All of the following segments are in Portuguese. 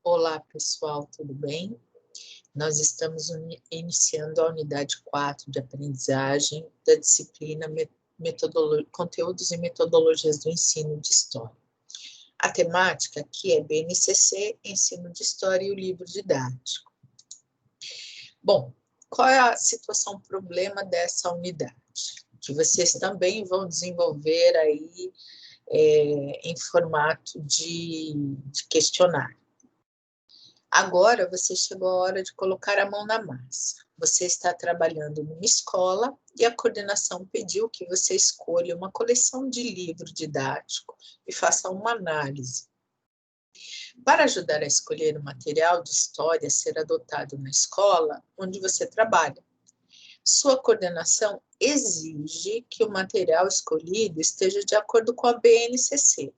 Olá, pessoal, tudo bem? Nós estamos iniciando a unidade 4 de aprendizagem da disciplina Conteúdos e Metodologias do Ensino de História. A temática aqui é BNCC, Ensino de História e o livro didático. Bom, qual é a situação, problema dessa unidade? Que vocês também vão desenvolver aí em formato de questionário. Agora você chegou a hora de colocar a mão na massa. Você está trabalhando numa escola e a coordenação pediu que você escolha uma coleção de livro didático e faça uma análise. Para ajudar a escolher o material de história a ser adotado na escola onde você trabalha, sua coordenação exige que o material escolhido esteja de acordo com a BNCC.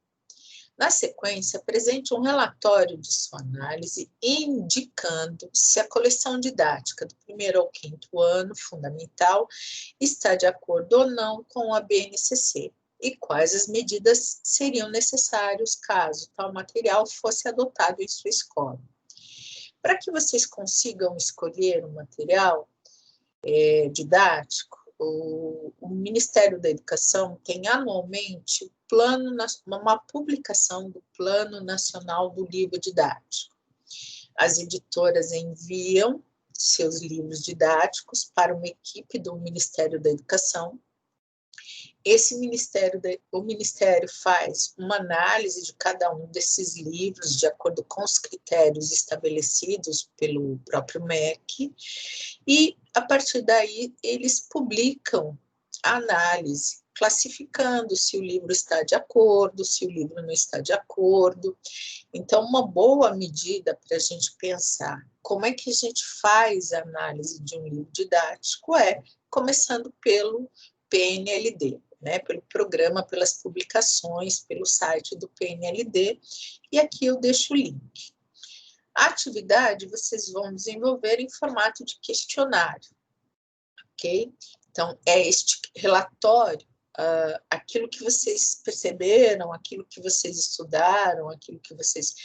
Na sequência, apresente um relatório de sua análise indicando se a coleção didática do 1º ao 5º ano fundamental está de acordo ou não com a BNCC e quais as medidas seriam necessárias caso tal material fosse adotado em sua escola. Para que vocês consigam escolher um material didático, o Ministério da Educação tem anualmente uma publicação do Plano Nacional do Livro Didático. As editoras enviam seus livros didáticos para uma equipe do Ministério da Educação. O Ministério faz uma análise de cada um desses livros de acordo com os critérios estabelecidos pelo próprio MEC e, a partir daí, eles publicam a análise, classificando se o livro está de acordo, se o livro não está de acordo. Então, uma boa medida para a gente pensar como é que a gente faz a análise de um livro didático é começando pelo PNLD, pelo programa, pelas publicações, pelo site do PNLD, e aqui eu deixo o link. A atividade vocês vão desenvolver em formato de questionário, ok? Então, é este relatório, aquilo que vocês perceberam, aquilo que vocês estudaram, aquilo que vocês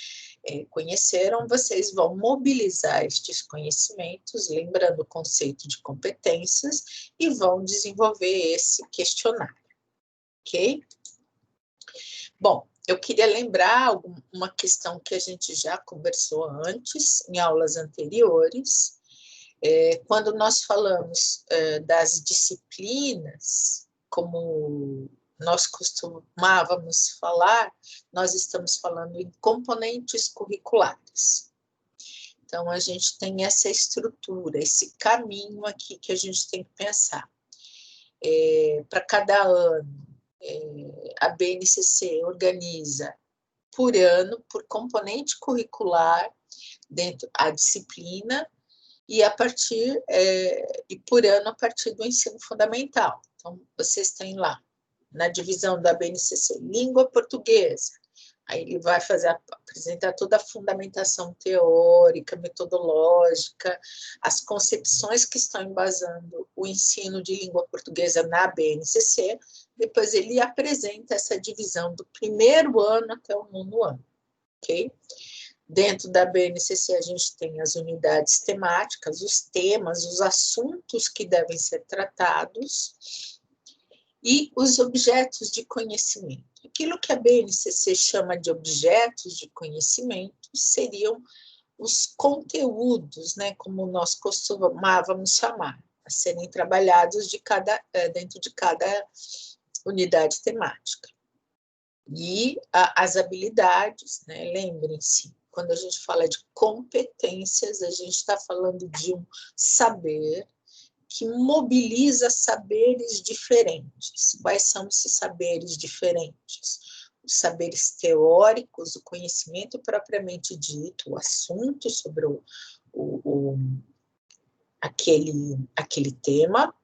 conheceram, vocês vão mobilizar estes conhecimentos, lembrando o conceito de competências, e vão desenvolver esse questionário, ok? Bom, eu queria lembrar uma questão que a gente já conversou antes, em aulas anteriores, quando nós falamos das disciplinas, como nós costumávamos falar, nós estamos falando em componentes curriculares. Então, a gente tem essa estrutura, esse caminho aqui que a gente tem que pensar. Para cada ano, a BNCC organiza por ano, por componente curricular, dentro da disciplina, e por ano a partir do ensino fundamental. Então, vocês têm lá, na divisão da BNCC, língua portuguesa, aí ele vai apresentar toda a fundamentação teórica, metodológica, as concepções que estão embasando o ensino de língua portuguesa na BNCC, depois ele apresenta essa divisão do 1º ano até o 9º ano, ok? Dentro da BNCC, a gente tem as unidades temáticas, os temas, os assuntos que devem ser tratados e os objetos de conhecimento. Aquilo que a BNCC chama de objetos de conhecimento seriam os conteúdos, como nós costumávamos chamar, a serem trabalhados dentro de cada unidade temática. E as habilidades, lembrem-se, quando a gente fala de competências, a gente está falando de um saber que mobiliza saberes diferentes. Quais são esses saberes diferentes? Os saberes teóricos, o conhecimento propriamente dito, o assunto sobre aquele tema,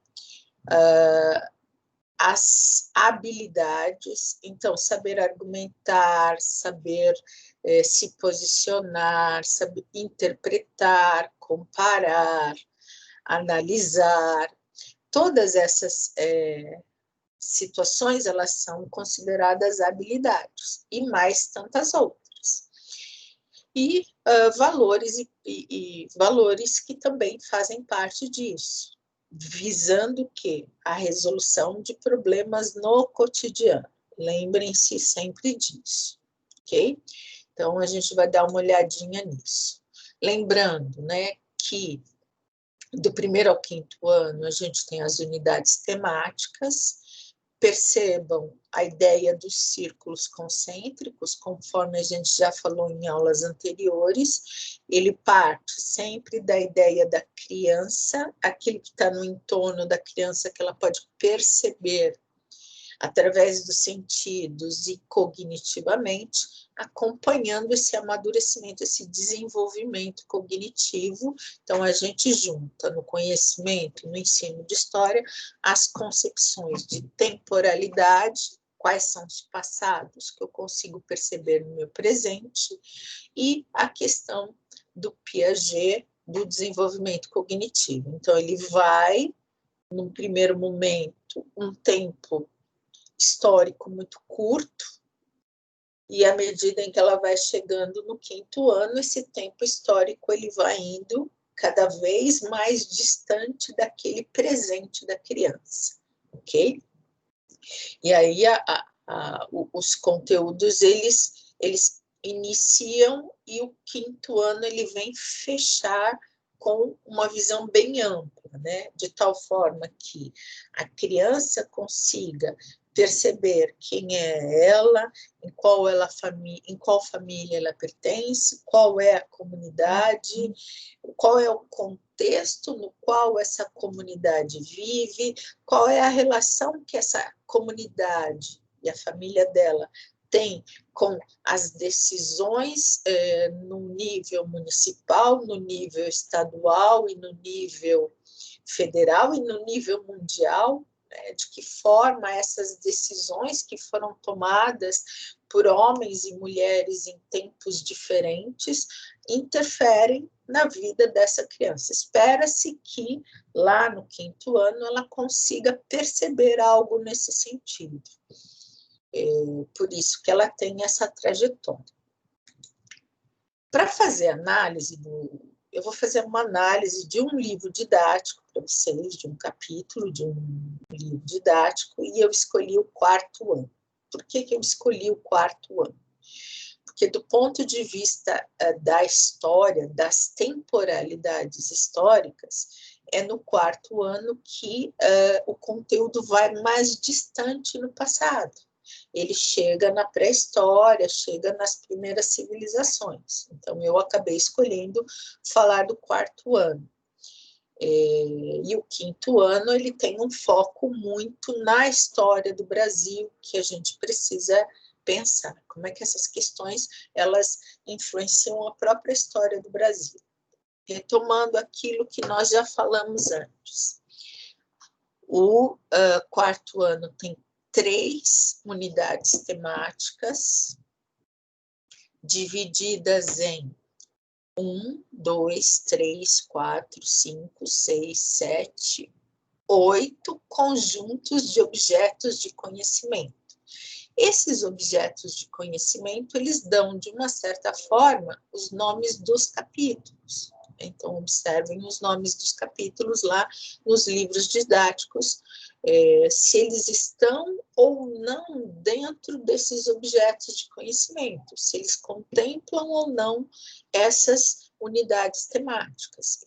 as habilidades, então, saber argumentar, saber se posicionar, saber interpretar, comparar, analisar, todas essas situações, elas são consideradas habilidades, e mais tantas outras. e valores e valores que também fazem parte disso, visando o quê? A resolução de problemas no cotidiano. Lembrem-se sempre disso, ok? Então, a gente vai dar uma olhadinha nisso. Lembrando, né, que do primeiro ao quinto ano, a gente tem as unidades temáticas. Percebam a ideia dos círculos concêntricos, conforme a gente já falou em aulas anteriores. Ele parte sempre da ideia da criança, aquilo que está no entorno da criança que ela pode perceber através dos sentidos e cognitivamente, acompanhando esse amadurecimento, esse desenvolvimento cognitivo. Então, a gente junta no conhecimento, no ensino de história, as concepções de temporalidade, quais são os passados que eu consigo perceber no meu presente, e a questão do Piaget, do desenvolvimento cognitivo. Então, ele vai, num primeiro momento, um tempo histórico muito curto, e à medida em que ela vai chegando no quinto ano, esse tempo histórico ele vai indo cada vez mais distante daquele presente da criança, ok? E aí os conteúdos eles iniciam e o quinto ano ele vem fechar com uma visão bem ampla, né? De tal forma que a criança consiga perceber quem é ela, em qual família ela pertence, qual é a comunidade, qual é o contexto no qual essa comunidade vive, qual é a relação que essa comunidade e a família dela tem com as decisões no nível municipal, no nível estadual e no nível federal e no nível mundial, né, de que forma essas decisões que foram tomadas por homens e mulheres em tempos diferentes interferem na vida dessa criança. Espera-se que lá no quinto ano ela consiga perceber algo nesse sentido. Por isso que ela tem essa trajetória. Para fazer análise eu vou fazer uma análise de um livro didático para vocês, de um capítulo de um livro didático, e eu escolhi o quarto ano. Por que eu escolhi o quarto ano? Porque do ponto de vista da história, das temporalidades históricas, é no quarto ano que o conteúdo vai mais distante no passado. Ele chega na pré-história, chega nas primeiras civilizações. Então, eu acabei escolhendo falar do quarto ano. E o quinto ano, ele tem um foco muito na história do Brasil, que a gente precisa pensar. Como é que essas questões, elas influenciam a própria história do Brasil. Retomando aquilo que nós já falamos antes. O quarto ano tem 3 unidades temáticas, divididas em 1, 2, 3, 4, 5, 6, 7, 8 conjuntos de objetos de conhecimento. Esses objetos de conhecimento, eles dão, de uma certa forma, os nomes dos capítulos. Então, observem os nomes dos capítulos lá nos livros didáticos, se eles estão ou não dentro desses objetos de conhecimento, se eles contemplam ou não essas unidades temáticas.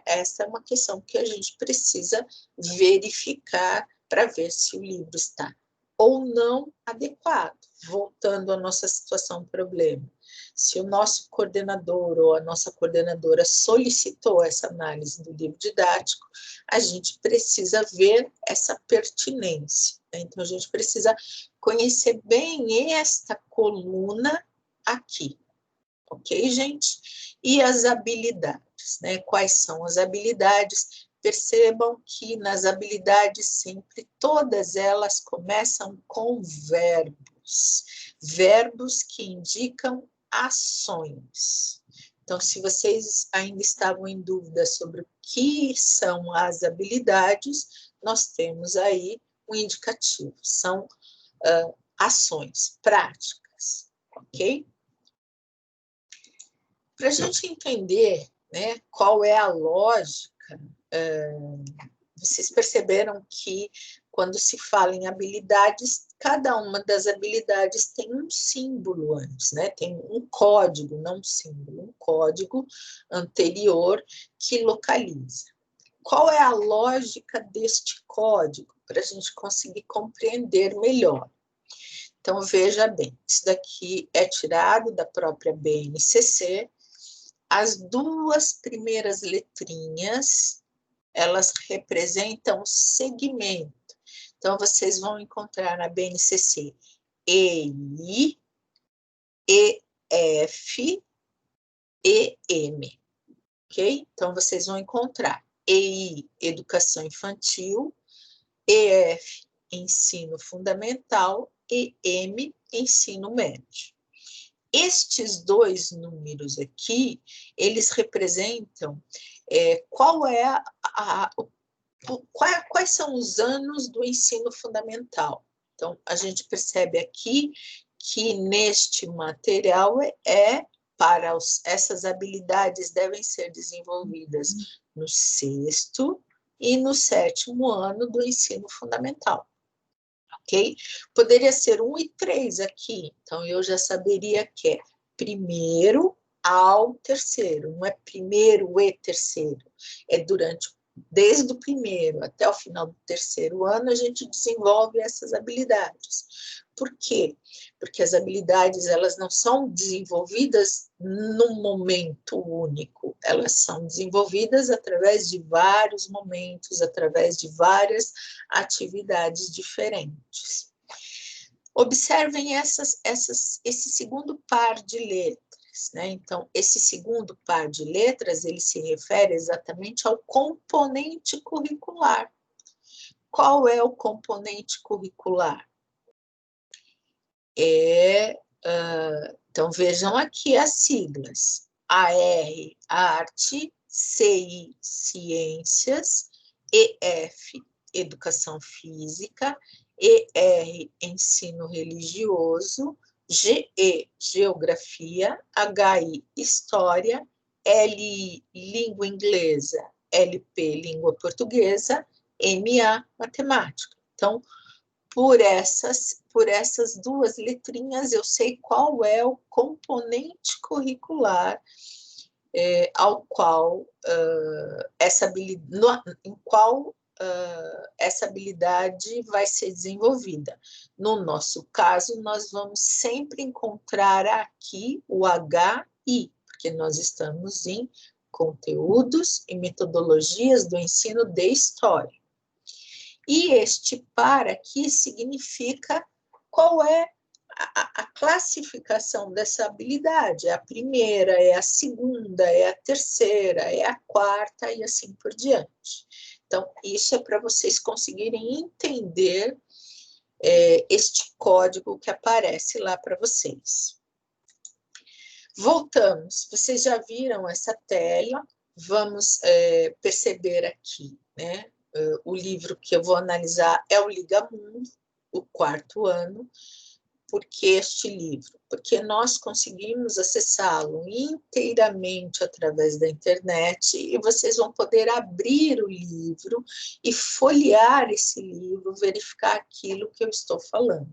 Essa é uma questão que a gente precisa verificar para ver se o livro está ou não adequado. Voltando à nossa situação problema. Se o nosso coordenador ou a nossa coordenadora solicitou essa análise do livro didático, a gente precisa ver essa pertinência. Então, a gente precisa conhecer bem esta coluna aqui. Ok, gente? E as habilidades, né? Quais são as habilidades? Percebam que nas habilidades sempre, todas elas começam com verbos. Verbos que indicam ações. Então, se vocês ainda estavam em dúvida sobre o que são as habilidades, nós temos aí um indicativo. São ações práticas, ok? Para a gente entender, né, qual é a lógica, vocês perceberam que quando se fala em habilidades, cada uma das habilidades tem um símbolo antes, né? Tem um código, não um símbolo, um código anterior que localiza. Qual é a lógica deste código para a gente conseguir compreender melhor? Então, veja bem, isso daqui é tirado da própria BNCC. As duas primeiras letrinhas, elas representam segmento. Então, vocês vão encontrar na BNCC EI, EF, EM, ok? Então, vocês vão encontrar EI, Educação Infantil, EF, Ensino Fundamental, e EM, Ensino Médio. Estes dois números aqui, eles representam quais são os anos do ensino fundamental. Então, a gente percebe aqui que neste material essas habilidades devem ser desenvolvidas no 6º e no 7º ano do ensino fundamental. Ok? Poderia ser 1 e 3 aqui, então eu já saberia que é primeiro ao terceiro, não é primeiro e terceiro, é desde o primeiro até o final do terceiro ano, a gente desenvolve essas habilidades. Por quê? Porque as habilidades, elas não são desenvolvidas num momento único, elas são desenvolvidas através de vários momentos, através de várias atividades diferentes. Observem esse segundo par de letras, né? Então, esse segundo par de letras, ele se refere exatamente ao componente curricular. Qual é o componente curricular? Então, vejam aqui as siglas. AR, Arte, CI, Ciências, EF, Educação Física, ER, Ensino Religioso, GE, Geografia, HI, História, LI, Língua Inglesa, LP, Língua Portuguesa, MA, Matemática. Então, por essas duas letrinhas, eu sei qual é o componente curricular ao qual essa habilidade vai ser desenvolvida. No nosso caso, nós vamos sempre encontrar aqui o HI, porque nós estamos em conteúdos e metodologias do ensino de história. E este par aqui significa qual é a classificação dessa habilidade. É a primeira, é a segunda, é a terceira, é a quarta e assim por diante. Então, isso é para vocês conseguirem entender este código que aparece lá para vocês. Voltamos. Vocês já viram essa tela. Vamos perceber aqui, né? O livro que eu vou analisar é o Liga Mundo, o 4º ano. Por que este livro? Porque nós conseguimos acessá-lo inteiramente através da internet e vocês vão poder abrir o livro e folhear esse livro, verificar aquilo que eu estou falando.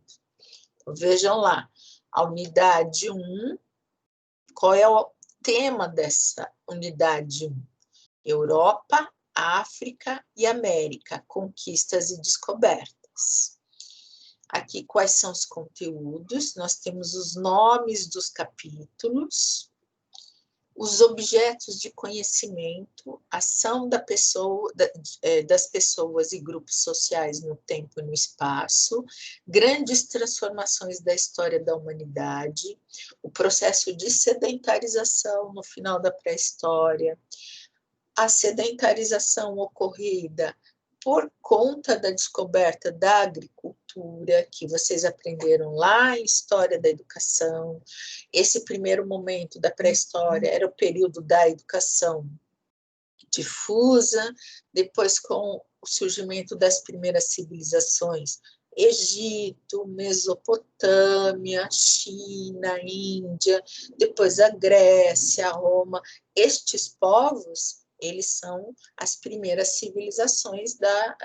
Então, vejam lá, a unidade 1, qual é o tema dessa unidade 1? Europa, África e América, conquistas e descobertas. Aqui, quais são os conteúdos? Nós temos os nomes dos capítulos, os objetos de conhecimento, ação das pessoas e grupos sociais no tempo e no espaço, grandes transformações da história da humanidade, o processo de sedentarização no final da pré-história, a sedentarização ocorrida por conta da descoberta da agricultura, que vocês aprenderam lá em História da Educação. Esse primeiro momento da pré-história era o período da educação difusa, depois com o surgimento das primeiras civilizações, Egito, Mesopotâmia, China, Índia, depois a Grécia, Roma. Estes povos, eles são as primeiras civilizações da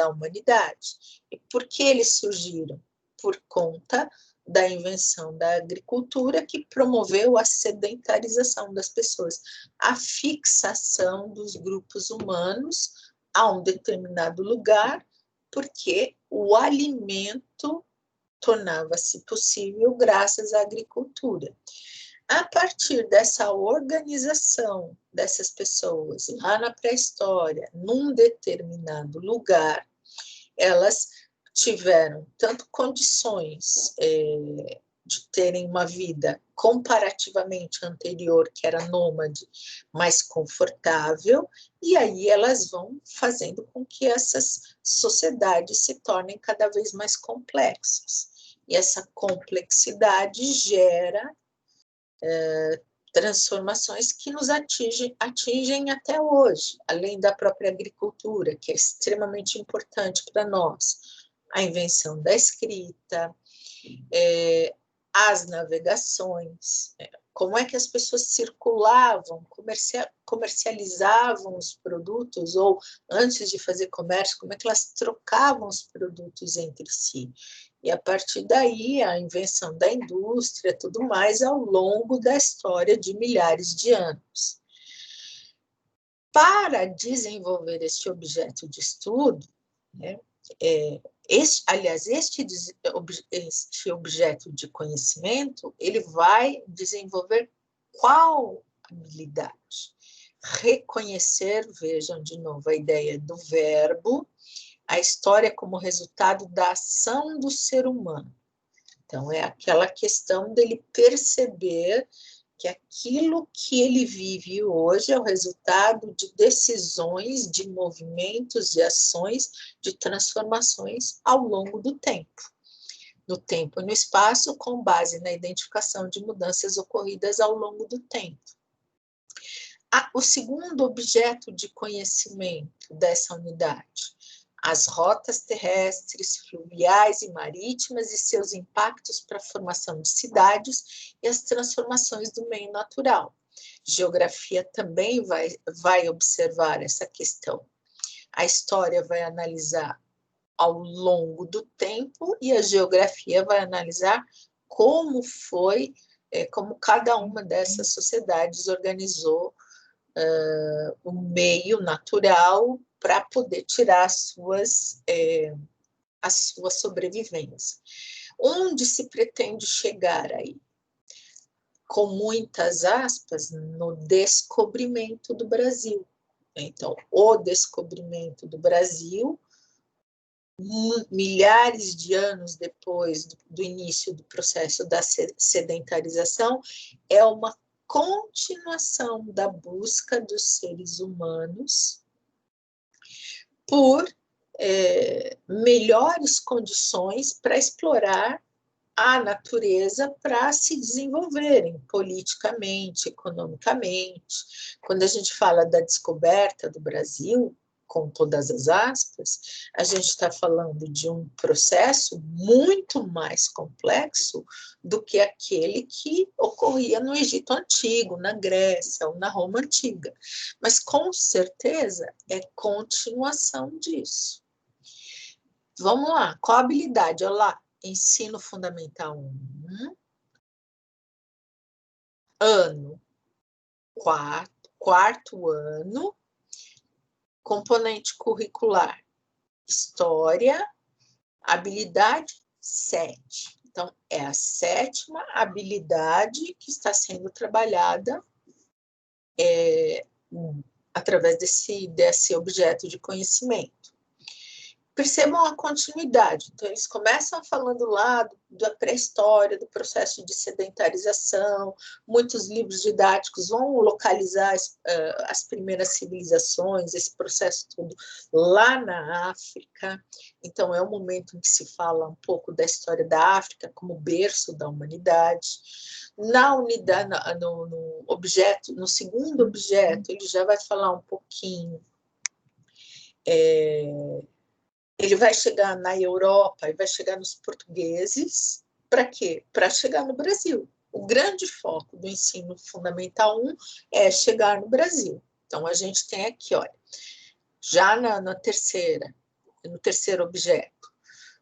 humanidade. E por que eles surgiram? Por conta da invenção da agricultura, que promoveu a sedentarização das pessoas, a fixação dos grupos humanos a um determinado lugar, porque o alimento tornava-se possível graças à agricultura. A partir dessa organização dessas pessoas lá na pré-história, num determinado lugar, elas tiveram tanto condições de terem uma vida comparativamente anterior, que era nômade, mais confortável, e aí elas vão fazendo com que essas sociedades se tornem cada vez mais complexas. E essa complexidade gera transformações que nos atingem até hoje, além da própria agricultura, que é extremamente importante para nós. A invenção da escrita, as navegações, como é que as pessoas circulavam, comercializavam os produtos, ou antes de fazer comércio, como é que elas trocavam os produtos entre si. E a partir daí, a invenção da indústria, tudo mais, ao longo da história de milhares de anos. Para desenvolver este objeto de estudo, né, este objeto de conhecimento, ele vai desenvolver qual habilidade? Reconhecer, vejam de novo a ideia do verbo, a história como resultado da ação do ser humano. Então, é aquela questão dele perceber que aquilo que ele vive hoje é o resultado de decisões, de movimentos, de ações, de transformações ao longo do tempo. No tempo e no espaço, com base na identificação de mudanças ocorridas ao longo do tempo. O segundo objeto de conhecimento dessa unidade, as rotas terrestres, fluviais e marítimas e seus impactos para a formação de cidades e as transformações do meio natural. Geografia também vai observar essa questão. A história vai analisar ao longo do tempo e a geografia vai analisar como como cada uma dessas sociedades organizou o meio natural para poder tirar a sua sobrevivência. Onde se pretende chegar aí? Com muitas aspas, no descobrimento do Brasil. Então, o descobrimento do Brasil, milhares de anos depois do início do processo da sedentarização, é uma continuação da busca dos seres humanos por melhores condições para explorar a natureza para se desenvolverem politicamente, economicamente. Quando a gente fala da descoberta do Brasil, com todas as aspas, a gente está falando de um processo muito mais complexo do que aquele que ocorria no Egito Antigo, na Grécia ou na Roma Antiga. Mas, com certeza, é continuação disso. Vamos lá, qual a habilidade? Olha lá, ensino fundamental 1, ano, quarto ano, componente curricular, história, habilidade 7. Então, é a 7ª habilidade que está sendo trabalhada através desse objeto de conhecimento. Percebam a continuidade. Então, eles começam falando lá da pré-história, do processo de sedentarização, muitos livros didáticos vão localizar as primeiras civilizações, esse processo todo lá na África. Então, é um momento em que se fala um pouco da história da África como berço da humanidade. Na unidade, no segundo objeto, ele já vai falar um pouquinho ele vai chegar na Europa e vai chegar nos portugueses, para quê? Para chegar no Brasil. O grande foco do ensino fundamental 1 é chegar no Brasil. Então, a gente tem aqui, olha, já no terceiro objeto,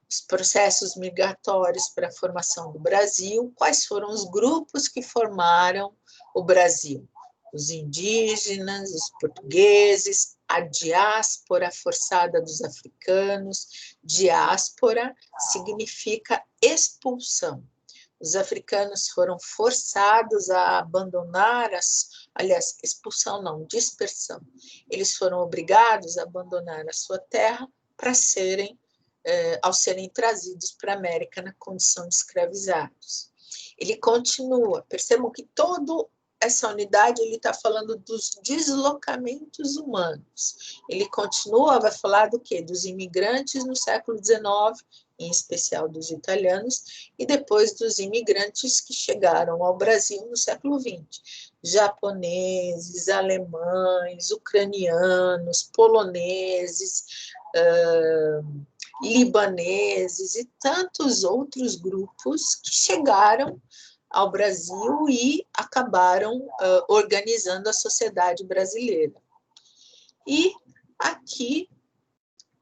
os processos migratórios para a formação do Brasil, quais foram os grupos que formaram o Brasil? Os indígenas, os portugueses, a diáspora forçada dos africanos. Diáspora significa expulsão. Os africanos foram forçados a abandonar aliás, expulsão não, dispersão. Eles foram obrigados a abandonar a sua terra para ao serem trazidos para a América na condição de escravizados. Ele continua, percebam que toda essa unidade ele está falando dos deslocamentos humanos. Ele continua, vai falar do quê? Dos imigrantes no século XIX, em especial dos italianos, e depois dos imigrantes que chegaram ao Brasil no século XX. Japoneses, alemães, ucranianos, poloneses, libaneses e tantos outros grupos que chegaram ao Brasil e acabaram organizando a sociedade brasileira. E aqui,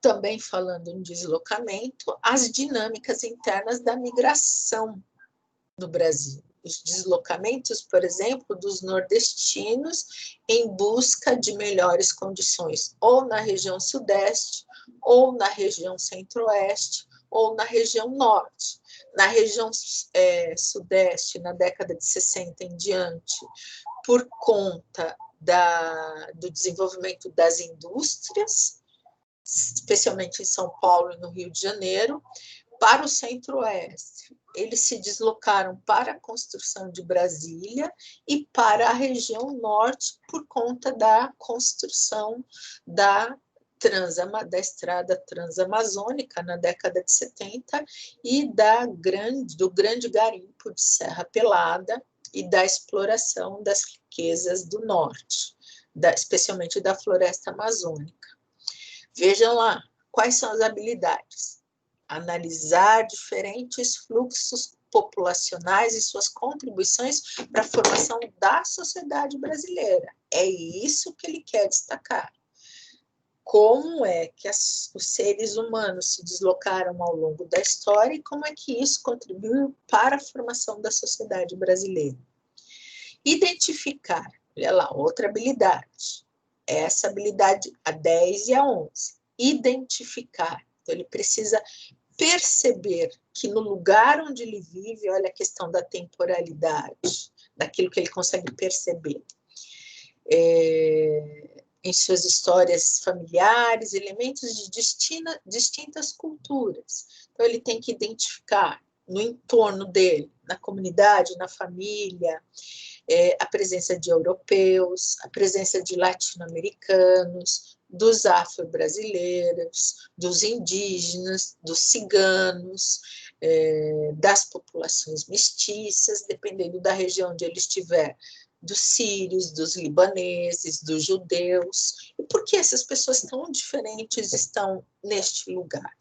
também falando em deslocamento, as dinâmicas internas da migração no Brasil. Os deslocamentos, por exemplo, dos nordestinos em busca de melhores condições, ou na região sudeste, ou na região centro-oeste, ou na região norte. Na região sudeste, na década de 60 em diante, por conta do desenvolvimento das indústrias, especialmente em São Paulo e no Rio de Janeiro. Para o centro-oeste, eles se deslocaram para a construção de Brasília e para a região norte por conta da construção da estrada transamazônica na década de 70 e do grande garimpo de Serra Pelada e da exploração das riquezas do norte, especialmente da floresta amazônica. Vejam lá, quais são as habilidades? Analisar diferentes fluxos populacionais e suas contribuições para a formação da sociedade brasileira. É isso que ele quer destacar. Como é que os seres humanos se deslocaram ao longo da história e como é que isso contribuiu para a formação da sociedade brasileira. Identificar, olha lá, outra habilidade. Essa habilidade, a 10 e a 11. Identificar. Então, ele precisa perceber que no lugar onde ele vive, olha a questão da temporalidade, daquilo que ele consegue perceber. Em suas histórias familiares, elementos de distintas culturas. Então, ele tem que identificar no entorno dele, na comunidade, na família, a presença de europeus, a presença de latino-americanos, dos afro-brasileiros, dos indígenas, dos ciganos, das populações mestiças, dependendo da região onde ele estiver, dos sírios, dos libaneses, dos judeus. E por que essas pessoas tão diferentes estão neste lugar?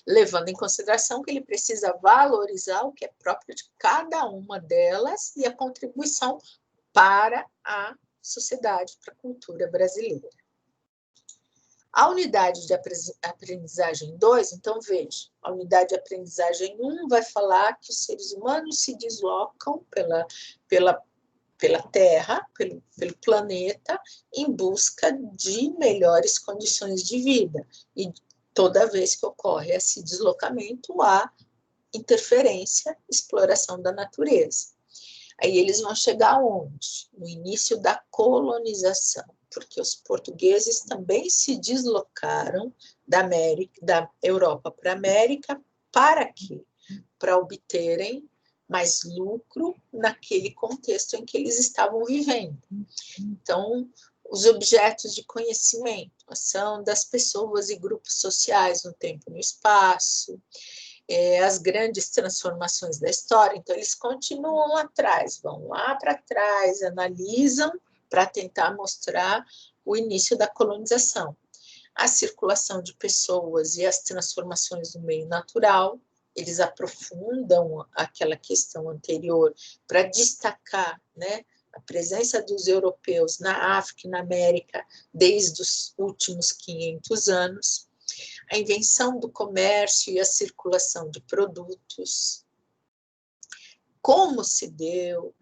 Levando em consideração que ele precisa valorizar o que é próprio de cada uma delas e a contribuição para a sociedade, para a cultura brasileira. A unidade de aprendizagem 2, então veja, a unidade de aprendizagem 1 vai falar que os seres humanos se deslocam pela Terra, pelo planeta, em busca de melhores condições de vida. E toda vez que ocorre esse deslocamento, há interferência, exploração da natureza. Aí eles vão chegar aonde? No início da colonização, porque os portugueses também se deslocaram da Europa para a América, para quê? Para obterem mais lucro naquele contexto em que eles estavam vivendo. Então, os objetos de conhecimento, ação das pessoas e grupos sociais no tempo e no espaço, as grandes transformações da história. Então, eles continuam atrás, vão lá para trás, analisam para tentar mostrar o início da colonização. a circulação de pessoas e as transformações no meio natural. Eles aprofundam aquela questão anterior para destacar, né, a presença dos europeus na África e na América desde os últimos 500 anos, a invenção do comércio e a circulação de produtos, como se deu,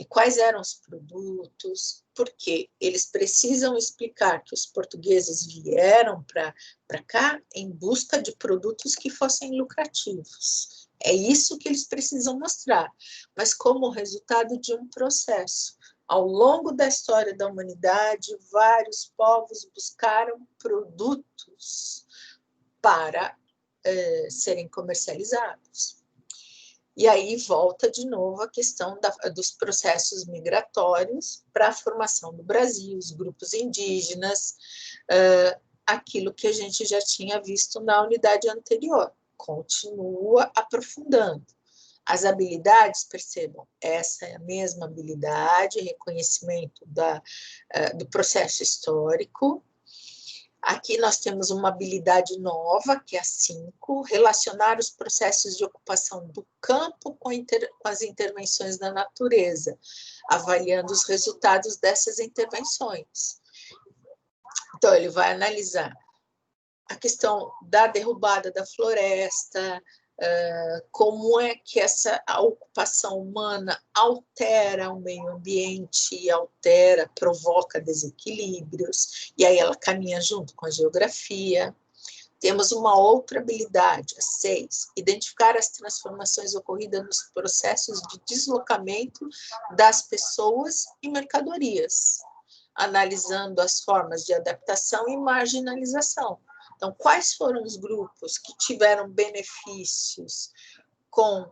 quais eram os produtos, porque eles precisam explicar que os portugueses vieram para cá em busca de produtos que fossem lucrativos. É isso que eles precisam mostrar, mas como resultado de um processo. Ao longo da história da humanidade, vários povos buscaram produtos para serem comercializados. E aí volta de novo a questão dos processos migratórios para a formação do Brasil, os grupos indígenas, aquilo que a gente já tinha visto na unidade anterior, continua aprofundando. As habilidades, percebam, essa é a mesma habilidade, reconhecimento do processo histórico. Aqui nós temos uma habilidade nova, que é a 5, relacionar os processos de ocupação do campo com as intervenções da natureza, avaliando os resultados dessas intervenções. Então, ele vai analisar a questão da derrubada da floresta, como é que a ocupação humana altera o meio ambiente, provoca desequilíbrios, e aí ela caminha junto com a geografia. Temos uma outra habilidade, a 6, identificar as transformações ocorridas nos processos de deslocamento das pessoas e mercadorias, analisando as formas de adaptação e marginalização. Então, quais foram os grupos que tiveram benefícios com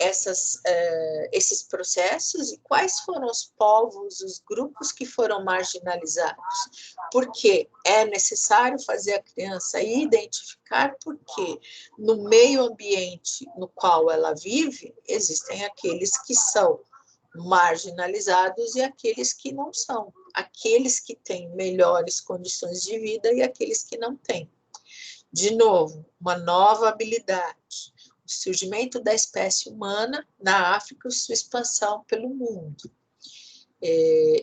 esses processos e quais foram os povos, os grupos que foram marginalizados? Porque é necessário fazer a criança identificar porque no meio ambiente no qual ela vive, existem aqueles que são marginalizados e aqueles que não são, aqueles que têm melhores condições de vida e aqueles que não têm. De novo, uma nova habilidade, o surgimento da espécie humana na África e sua expansão pelo mundo.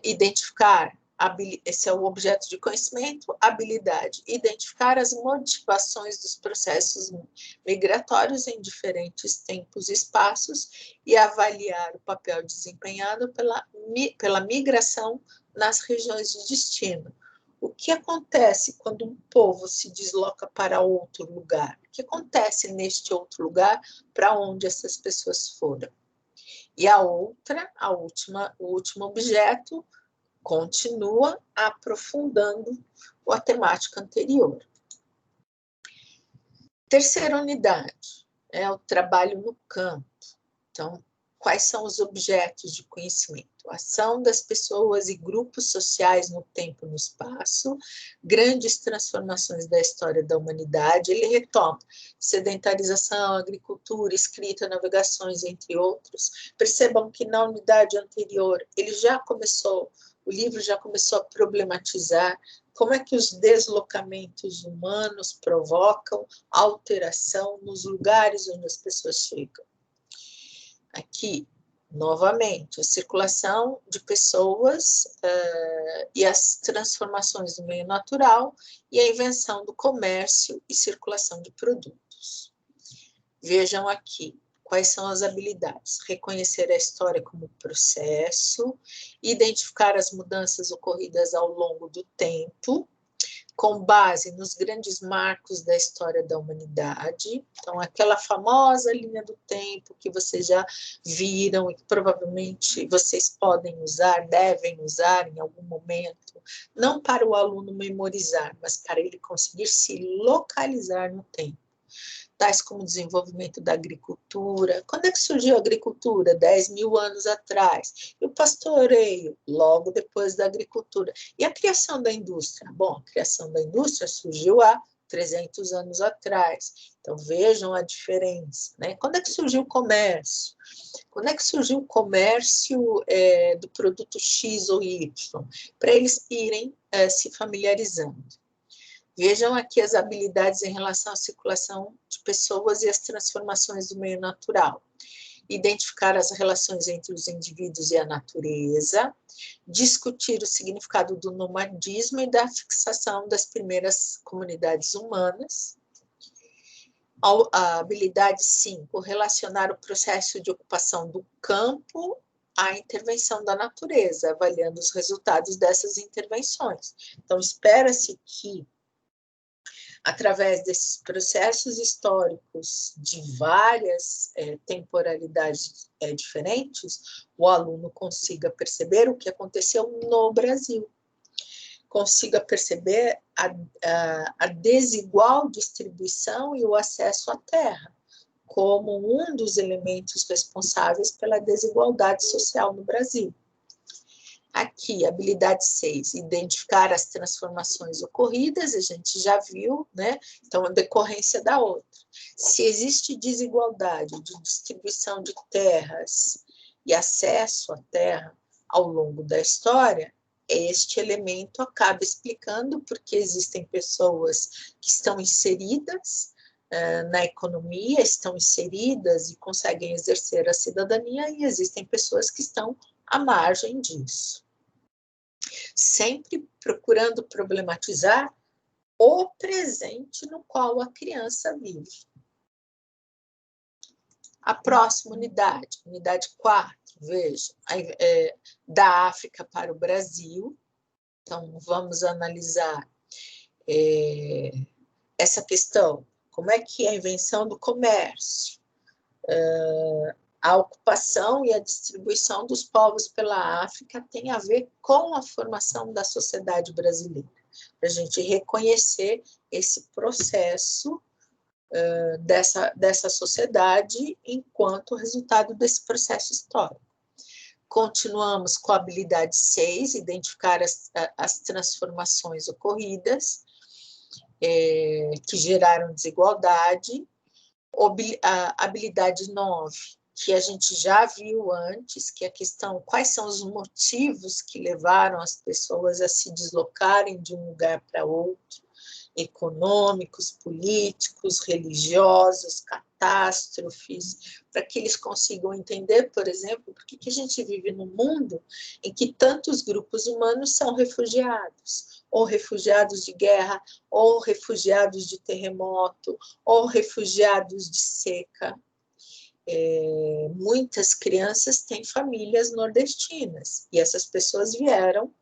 Identificar, esse é o objeto de conhecimento, habilidade, identificar as motivações dos processos migratórios em diferentes tempos e espaços e avaliar o papel desempenhado pela migração nas regiões de destino. O que acontece quando um povo se desloca para outro lugar? O que acontece neste outro lugar para onde essas pessoas foram? E o último objeto continua aprofundando a temática anterior. Terceira unidade é o trabalho no campo. Então, quais são os objetos de conhecimento? A ação das pessoas e grupos sociais no tempo e no espaço, grandes transformações da história da humanidade. Ele retoma sedentarização, agricultura, escrita, navegações, entre outros. Percebam que na unidade anterior o livro já começou a problematizar como é que os deslocamentos humanos provocam alteração nos lugares onde as pessoas chegam. Aqui, novamente, a circulação de pessoas e as transformações do meio natural e a invenção do comércio e circulação de produtos. Vejam aqui quais são as habilidades. Reconhecer a história como processo, identificar as mudanças ocorridas ao longo do tempo, com base nos grandes marcos da história da humanidade. Então, aquela famosa linha do tempo que vocês já viram e que provavelmente vocês podem usar, devem usar em algum momento, não para o aluno memorizar, mas para ele conseguir se localizar no tempo. Tais como o desenvolvimento da agricultura. Quando é que surgiu a agricultura? 10.000 anos atrás. E o pastoreio? Logo depois da agricultura. E a criação da indústria? Bom, a criação da indústria surgiu há 300 anos atrás. Então, vejam a diferença, né? Quando é que surgiu o comércio? Quando é que surgiu o comércio do produto X ou Y? Para eles irem se familiarizando. Vejam aqui as habilidades em relação à circulação de pessoas e as transformações do meio natural. Identificar as relações entre os indivíduos e a natureza, discutir o significado do nomadismo e da fixação das primeiras comunidades humanas. A habilidade 5, relacionar o processo de ocupação do campo à intervenção da natureza, avaliando os resultados dessas intervenções. Então, espera-se que, através desses processos históricos de várias temporalidades diferentes, o aluno consiga perceber o que aconteceu no Brasil, consiga perceber a desigual distribuição e o acesso à terra, como um dos elementos responsáveis pela desigualdade social no Brasil. Aqui, habilidade 6, identificar as transformações ocorridas, a gente já viu, né? Então, a decorrência da outra. Se existe desigualdade de distribuição de terras e acesso à terra ao longo da história, este elemento acaba explicando porque existem pessoas que estão inseridas na economia, estão inseridas e conseguem exercer a cidadania, e existem pessoas que estão à margem disso. Sempre procurando problematizar o presente no qual a criança vive. A próxima unidade, unidade 4, veja, da África para o Brasil. Então, vamos analisar essa questão. Como é que a invenção do comércio, a ocupação e a distribuição dos povos pela África tem a ver com a formação da sociedade brasileira, para a gente reconhecer esse processo dessa sociedade enquanto resultado desse processo histórico. Continuamos com a habilidade 6, identificar as transformações ocorridas que geraram desigualdade. A habilidade 9, que a gente já viu antes, que é a questão, quais são os motivos que levaram as pessoas a se deslocarem de um lugar para outro, econômicos, políticos, religiosos, catástrofes, para que eles consigam entender, por exemplo, por que a gente vive num mundo em que tantos grupos humanos são refugiados, ou refugiados de guerra, ou refugiados de terremoto, ou refugiados de seca. Muitas crianças têm famílias nordestinas, e essas pessoas vieram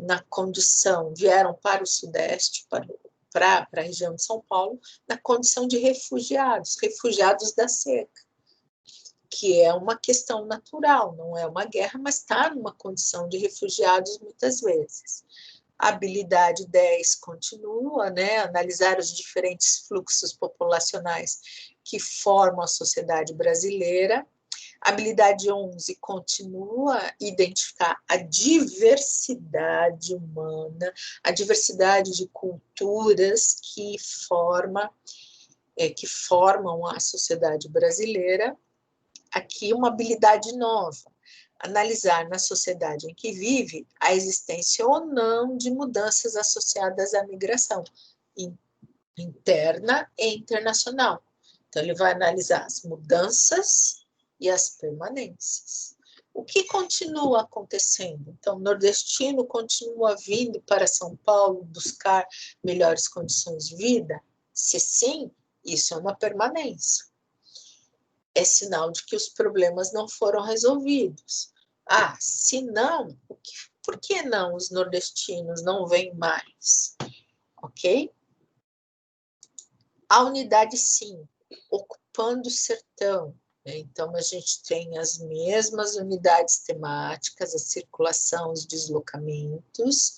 na condição, vieram para o Sudeste, para a região de São Paulo, na condição de refugiados da seca, que é uma questão natural, não é uma guerra, mas está numa condição de refugiados muitas vezes. A habilidade 10 continua, né? Analisar os diferentes fluxos populacionais que formam a sociedade brasileira. A habilidade 11 continua a identificar a diversidade humana, a diversidade de culturas que formam a sociedade brasileira. Aqui uma habilidade nova, analisar na sociedade em que vive a existência ou não de mudanças associadas à migração interna e internacional. Então, ele vai analisar as mudanças e as permanências. O que continua acontecendo? Então, o nordestino continua vindo para São Paulo buscar melhores condições de vida? Se sim, isso é uma permanência. É sinal de que os problemas não foram resolvidos. Se não, por que não os nordestinos não vêm mais? Ok? A unidade 5, ocupando o sertão. Então, a gente tem as mesmas unidades temáticas, a circulação, os deslocamentos,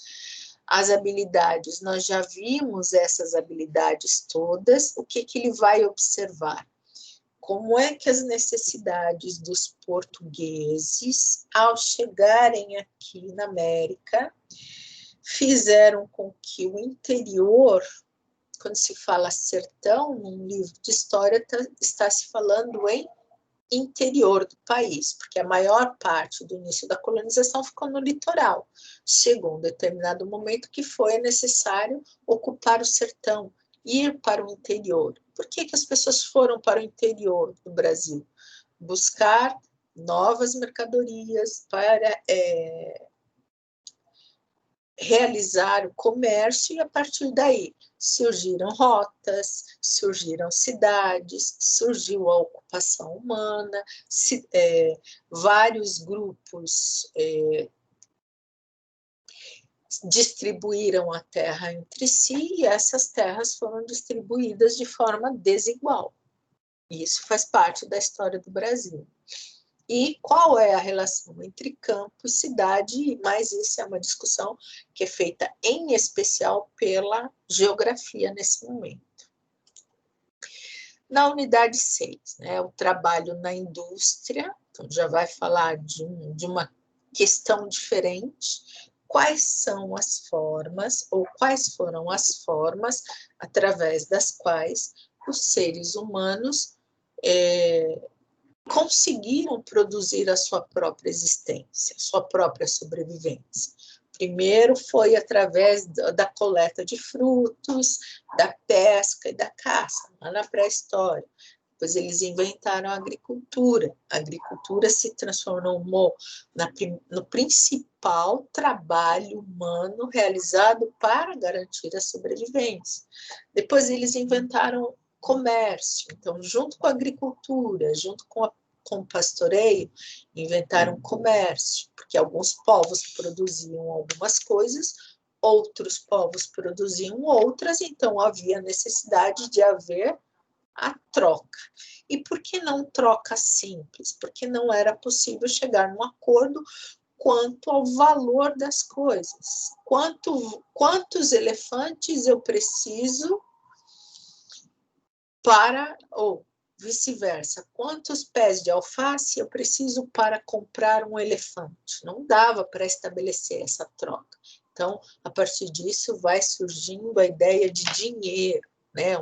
as habilidades, nós já vimos essas habilidades todas, o que ele vai observar? Como é que as necessidades dos portugueses, ao chegarem aqui na América, fizeram com que o interior, quando se fala sertão, num livro de história, está se falando em interior do país, porque a maior parte do início da colonização ficou no litoral. Chegou um determinado momento que foi necessário ocupar o sertão, ir para o interior. Por que as pessoas foram para o interior do Brasil? Buscar novas mercadorias para realizar o comércio, e a partir daí surgiram rotas, surgiram cidades, surgiu a ocupação humana, vários grupos distribuíram a terra entre si, e essas terras foram distribuídas de forma desigual. Isso faz parte da história do Brasil. E qual é a relação entre campo e cidade? Mas isso é uma discussão que é feita em especial pela geografia nesse momento. Na unidade 6, né, o trabalho na indústria, então já vai falar de uma questão diferente. Quais são as formas, ou quais foram as formas através das quais os seres humanos conseguiram produzir a sua própria existência, sua própria sobrevivência. Primeiro foi através da coleta de frutos, da pesca e da caça, lá na pré-história. Depois eles inventaram a agricultura. A agricultura se transformou no principal trabalho humano realizado para garantir a sobrevivência. Depois eles inventaram comércio. Então, junto com a agricultura, junto com o pastoreio, inventaram comércio, porque alguns povos produziam algumas coisas, outros povos produziam outras, então havia necessidade de haver a troca. E por que não troca simples? Porque não era possível chegar num acordo quanto ao valor das coisas. Quantos elefantes eu preciso para, ou vice-versa, quantos pés de alface eu preciso para comprar um elefante? Não dava para estabelecer essa troca. Então, a partir disso, vai surgindo a ideia de dinheiro, né?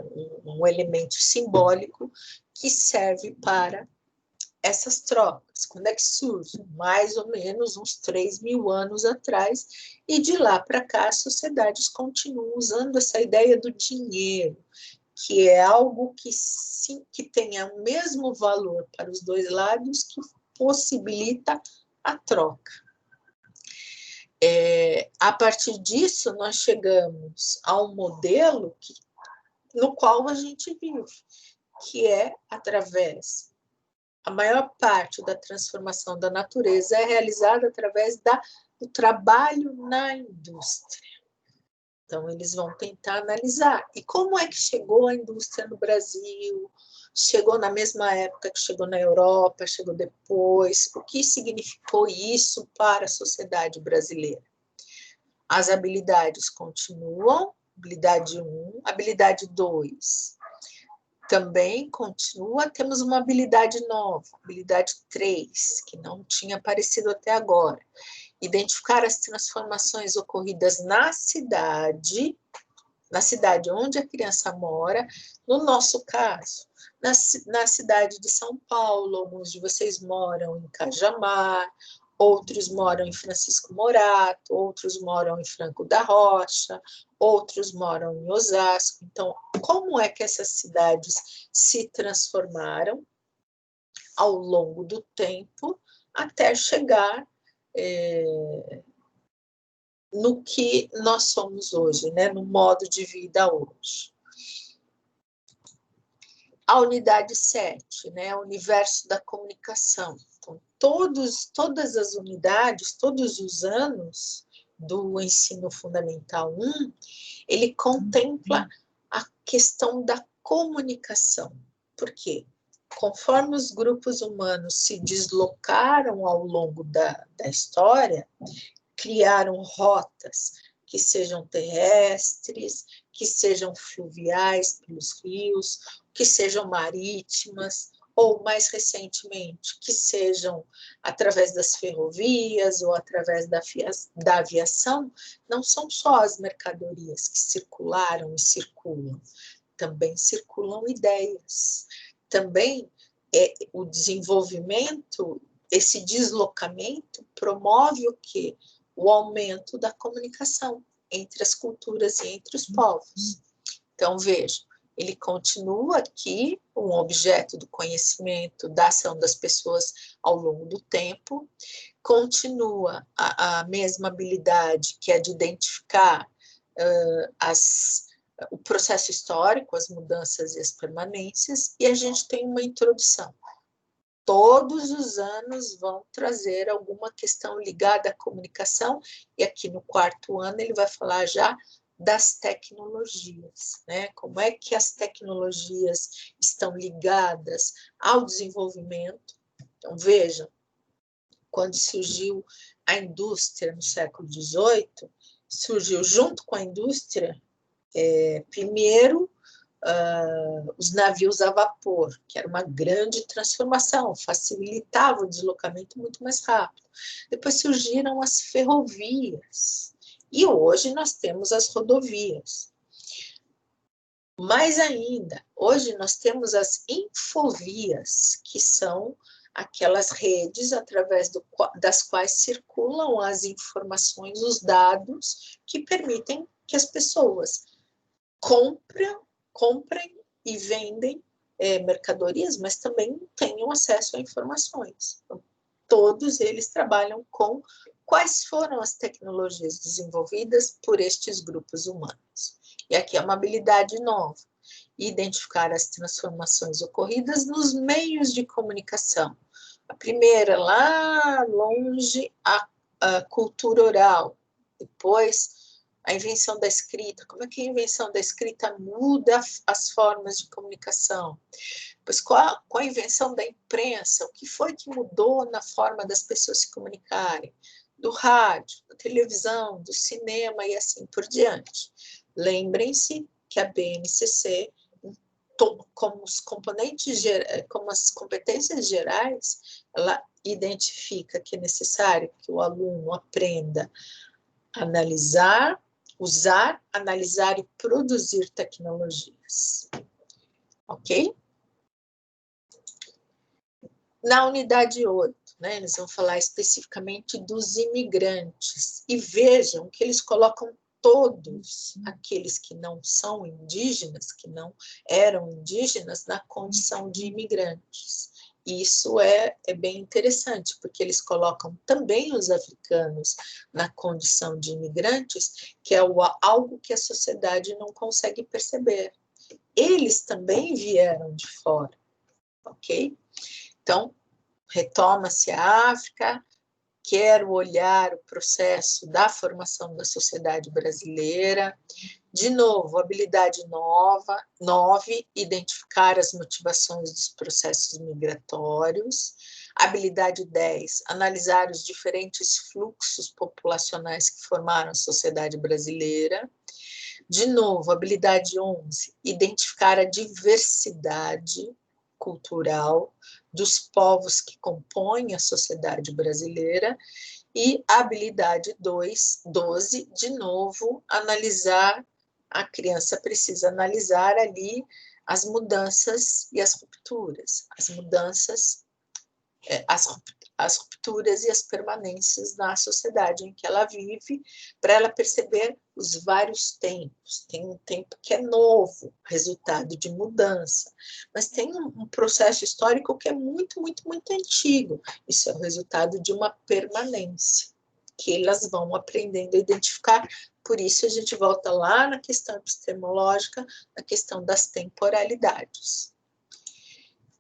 Um elemento simbólico que serve para essas trocas. Quando é que surge? Mais ou menos uns 3.000 anos atrás, e de lá para cá as sociedades continuam usando essa ideia do dinheiro, que é algo que tenha o mesmo valor para os dois lados, que possibilita a troca. A partir disso, nós chegamos a um modelo no qual a gente vive, que é através, a maior parte da transformação da natureza é realizada através do trabalho na indústria. Então, eles vão tentar analisar. E como é que chegou a indústria no Brasil? Chegou na mesma época que chegou na Europa, chegou depois? O que significou isso para a sociedade brasileira? As habilidades continuam, habilidade 1, habilidade 2 também continua, temos uma habilidade nova, habilidade 3, que não tinha aparecido até agora. Identificar as transformações ocorridas na cidade onde a criança mora, no nosso caso, na cidade de São Paulo, alguns de vocês moram em Cajamar, outros moram em Francisco Morato, outros moram em Franco da Rocha, outros moram em Osasco. Então, como é que essas cidades se transformaram ao longo do tempo até chegar no que nós somos hoje, né? No modo de vida hoje. A unidade 7, né? O universo da comunicação. Então, todas as unidades, todos os anos do ensino fundamental 1, ele contempla a questão da comunicação. Por quê? Conforme os grupos humanos se deslocaram ao longo da história, criaram rotas que sejam terrestres, que sejam fluviais pelos rios, que sejam marítimas, ou mais recentemente, que sejam através das ferrovias ou através da aviação. Não são só as mercadorias que circularam e circulam, também circulam ideias, também o desenvolvimento, esse deslocamento promove o quê? O aumento da comunicação entre as culturas e entre os povos. Então, veja, ele continua aqui um objeto do conhecimento, da ação das pessoas ao longo do tempo, continua a mesma habilidade, que é de identificar o processo histórico, as mudanças e as permanências, e a gente tem uma introdução. Todos os anos vão trazer alguma questão ligada à comunicação, e aqui no 4º ano ele vai falar já das tecnologias, né? Como é que as tecnologias estão ligadas ao desenvolvimento. Então, vejam, quando surgiu a indústria no século XVIII, surgiu junto com a indústria, primeiro, os navios a vapor, que era uma grande transformação, facilitava o deslocamento muito mais rápido. Depois surgiram as ferrovias, e hoje nós temos as rodovias. Mais ainda, hoje nós temos as infovias, que são aquelas redes através das quais circulam as informações, os dados, que permitem que as pessoas comprem e vendem mercadorias, mas também tenham acesso a informações. Então, todos eles trabalham com quais foram as tecnologias desenvolvidas por estes grupos humanos. E aqui é uma habilidade nova, identificar as transformações ocorridas nos meios de comunicação. A primeira, lá longe, a cultura oral. Depois, a invenção da escrita. Como é que a invenção da escrita muda as formas de comunicação? Pois com a invenção da imprensa, o que foi que mudou na forma das pessoas se comunicarem? Do rádio, da televisão, do cinema e assim por diante. Lembrem-se que a BNCC, como as competências gerais, ela identifica que é necessário que o aluno aprenda a analisar, usar, analisar e produzir tecnologias. Ok? Na unidade 8, né, eles vão falar especificamente dos imigrantes. E vejam que eles colocam todos aqueles que não são indígenas, que não eram indígenas, na condição de imigrantes. E isso é bem interessante, porque eles colocam também os africanos na condição de imigrantes, que é algo que a sociedade não consegue perceber. Eles também vieram de fora, ok? Então, retoma-se a África, quero olhar o processo da formação da sociedade brasileira. De novo, habilidade 9, identificar as motivações dos processos migratórios. Habilidade 10, analisar os diferentes fluxos populacionais que formaram a sociedade brasileira. De novo, habilidade 11, identificar a diversidade cultural dos povos que compõem a sociedade brasileira. E a habilidade 12, de novo, analisar, a criança precisa analisar ali as mudanças e as rupturas, as rupturas e as permanências na sociedade em que ela vive, para ela perceber os vários tempos. Tem um tempo que é novo, resultado de mudança, mas tem um processo histórico que é muito, muito, muito antigo. Isso é o resultado de uma permanência, que elas vão aprendendo a identificar. Por isso a gente volta lá na questão epistemológica, na questão das temporalidades.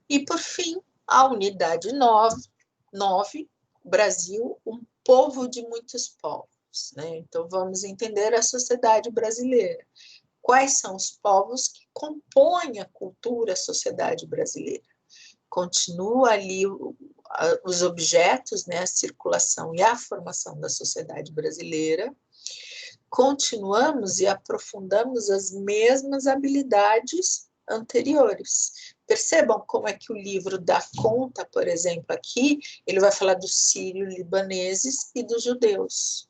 E, por fim, a unidade 9, Brasil, um povo de muitos povos. Né? Então, vamos entender a sociedade brasileira. Quais são os povos que compõem a cultura, a sociedade brasileira? Continua ali os objetos, né, a circulação e a formação da sociedade brasileira. Continuamos e aprofundamos as mesmas habilidades anteriores. Percebam como é que o livro dá conta, por exemplo, aqui, ele vai falar dos sírio-libaneses e dos judeus.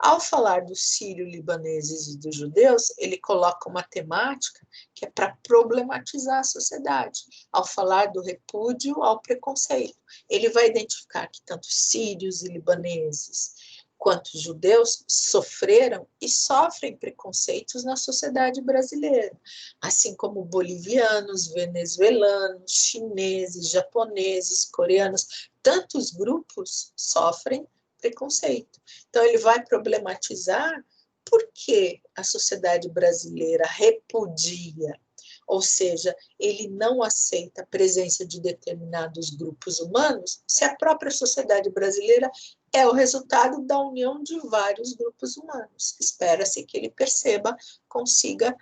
Ao falar dos sírio-libaneses e dos judeus, ele coloca uma temática que é para problematizar a sociedade. Ao falar do repúdio ao preconceito, ele vai identificar que tanto sírios e libaneses quanto judeus sofreram e sofrem preconceitos na sociedade brasileira, assim como bolivianos, venezuelanos, chineses, japoneses, coreanos, tantos grupos sofrem preconceito. Então, ele vai problematizar por que a sociedade brasileira repudia, ou seja, ele não aceita a presença de determinados grupos humanos, se a própria sociedade brasileira é o resultado da união de vários grupos humanos. Espera-se que ele consiga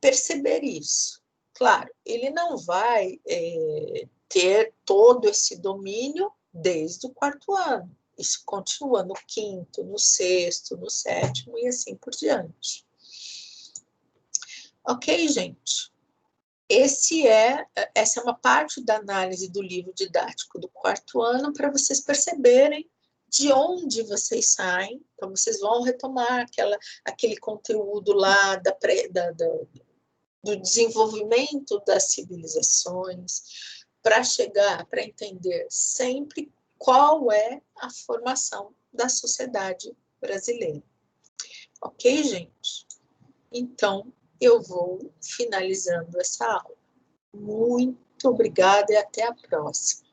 perceber isso. Claro, ele não vai ter todo esse domínio desde o 4º ano. Isso continua no 5º, no 6º, no 7º e assim por diante. Ok, gente? Essa é uma parte da análise do livro didático do 4º ano para vocês perceberem de onde vocês saem. Então, vocês vão retomar aquele conteúdo lá do desenvolvimento das civilizações, para entender sempre qual é a formação da sociedade brasileira. Ok, gente? Então, eu vou finalizando essa aula. Muito obrigada e até a próxima.